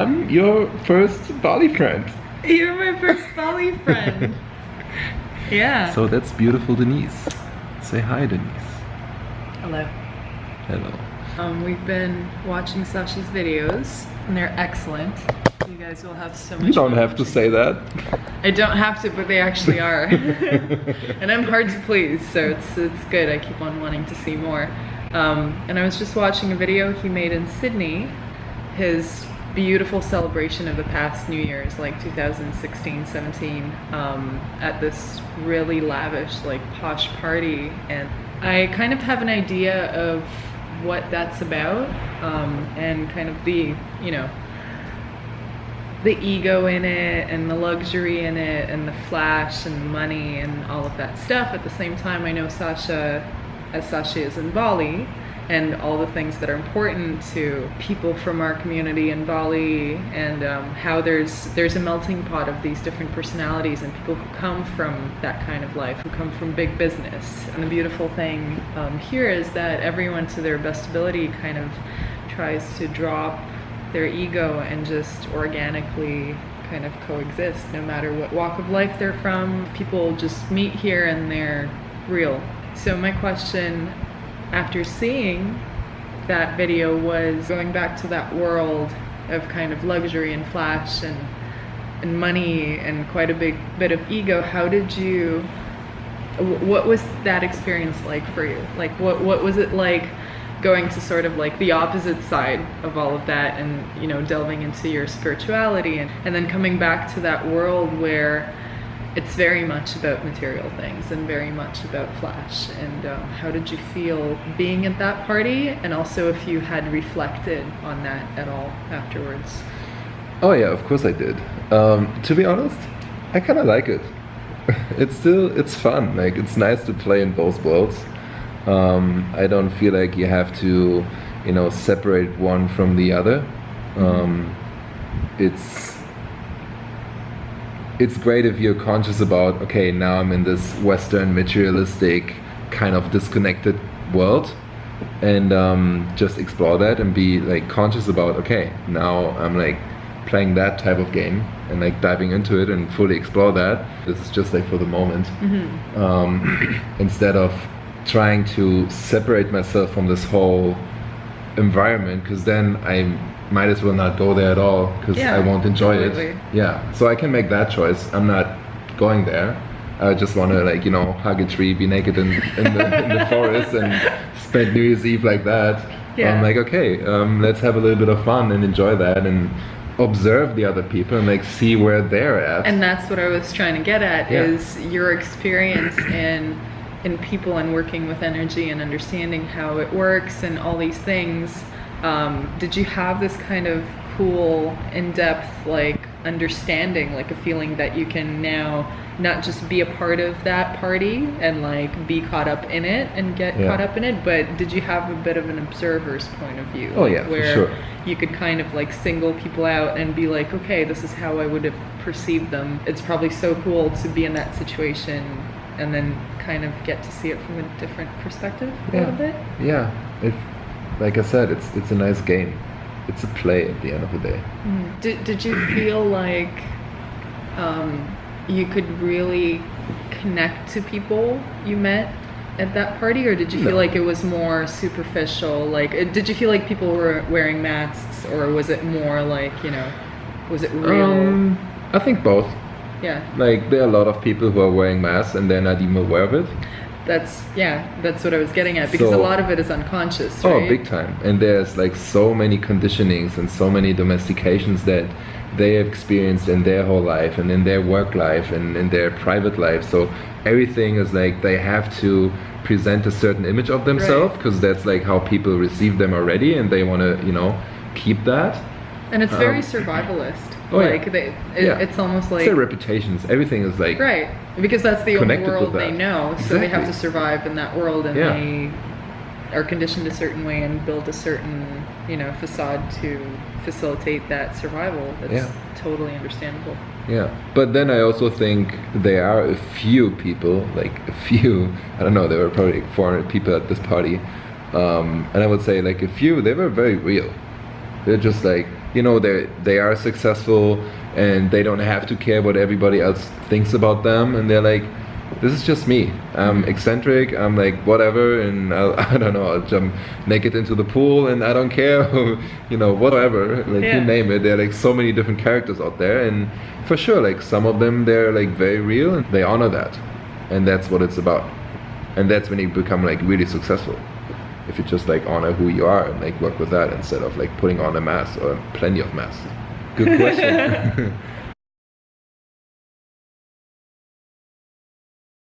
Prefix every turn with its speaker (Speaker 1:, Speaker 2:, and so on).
Speaker 1: I'm your first Bali friend.
Speaker 2: You're my first Bali friend. Yeah.
Speaker 1: So that's beautiful, Denise. Say hi, Denise.
Speaker 2: Hello.
Speaker 1: Hello.
Speaker 2: We've been watching Sasha's videos, and they're excellent. You guys will have so much.
Speaker 1: You don't
Speaker 2: fun
Speaker 1: have to
Speaker 2: watching.
Speaker 1: say that.
Speaker 2: I don't have to, but they actually are. And I'm hard to please, so it's good. I keep on wanting to see more. And I was just watching a video he made in Sydney, his beautiful celebration of the past New Year's, like 2016, 17, at this really lavish, like posh party. And I kind of have an idea of what that's about, and kind of the, you know, the ego in it and the luxury in it and the flash and the money and all of that stuff. At the same time, I know Sasha, as Sasha is in Bali, and all the things that are important to people from our community in Bali, and how there's a melting pot of these different personalities and people who come from that kind of life, who come from big business. And the beautiful thing here is that everyone, to their best ability, kind of tries to drop their ego and just organically kind of coexist, no matter what walk of life they're from. People just meet here and they're real. So my question after seeing that video was going back to that world of kind of luxury and flash and money and quite a big bit of ego. How did you, what was that experience like for you? Like what was it like going to sort of like the opposite side of all of that, and, you know, delving into your spirituality and then coming back to that world where it's very much about material things and very much about flash? And how did you feel being at that party? And also if you had reflected on that at all afterwards.
Speaker 1: Oh yeah, of course I did. To be honest, I kind of like it. It's fun. Like, it's nice to play in both worlds. I don't feel like you have to, you know, separate one from the other. It's great if you're conscious about, okay, now I'm in this Western materialistic kind of disconnected world, and just explore that and be like conscious about, okay, now I'm like playing that type of game and like diving into it and fully explore that. This is just like for the moment. Instead of trying to separate myself from this whole environment, because then I might as well not go there at all, because I won't enjoy it. Yeah, so I can make that choice. I'm not going there. I just want to, like, you know, hug a tree, be naked in the forest, and spend New Year's Eve like that. I'm like, okay, let's have a little bit of fun and enjoy that and observe the other people and like see where they're at.
Speaker 2: And that's what I was trying to get at, is your experience in people and working with energy and understanding how it works and all these things. Did you have this kind of cool, in-depth, like, understanding, like a feeling that you can now not just be a part of that party and like be caught up in it and get caught up in it, but did you have a bit of an observer's point of view?
Speaker 1: Oh yeah,
Speaker 2: where
Speaker 1: for sure.
Speaker 2: You could kind of like single people out and be like, okay, this is how I would have perceived them. It's probably so cool to be in that situation and then kind of get to see it from a different perspective a little bit.
Speaker 1: Yeah, like I said, it's a nice game. It's a play at the end of the day.
Speaker 2: Did you feel like you could really connect to people you met at that party, or did you feel like it was more superficial? Like, did you feel like people were wearing masks, or was it more like, you know, was it real?
Speaker 1: I think both.
Speaker 2: Yeah.
Speaker 1: Like, there are a lot of people who are wearing masks and they're not even aware of it.
Speaker 2: That's what I was getting at, because a lot of it is unconscious, right?
Speaker 1: Oh, big time. And there's like so many conditionings and so many domestications that they have experienced in their whole life and in their work life and in their private life. So everything is like they have to present a certain image of themselves, because that's like how people receive them already, and they want to, you know, keep that.
Speaker 2: And it's very survivalist.
Speaker 1: Oh,
Speaker 2: like
Speaker 1: yeah.
Speaker 2: It's almost like
Speaker 1: it's their reputations. Everything is like
Speaker 2: because that's the only
Speaker 1: connected
Speaker 2: world
Speaker 1: with that.
Speaker 2: they know. So
Speaker 1: Exactly.
Speaker 2: they have to survive in that world, and they are conditioned a certain way and build a certain, you know, facade to facilitate that survival. That's totally understandable.
Speaker 1: Yeah, but then I also think there are a few people, like a few, I don't know, there were probably 400 people at this party, and I would say like a few, they were very real. They're just like, you know, they are successful and they don't have to care what everybody else thinks about them, and they're like, this is just me. I'm eccentric. I'm like whatever, and I don't know. I'll jump naked into the pool, and I don't care. You know, whatever. Like you name it. There are like so many different characters out there, and for sure, like some of them, they're like very real, and they honor that, and that's what it's about. And that's when you become like really successful. If you just like honor who you are and like work with that instead of like putting on a mask or plenty of masks. Good question.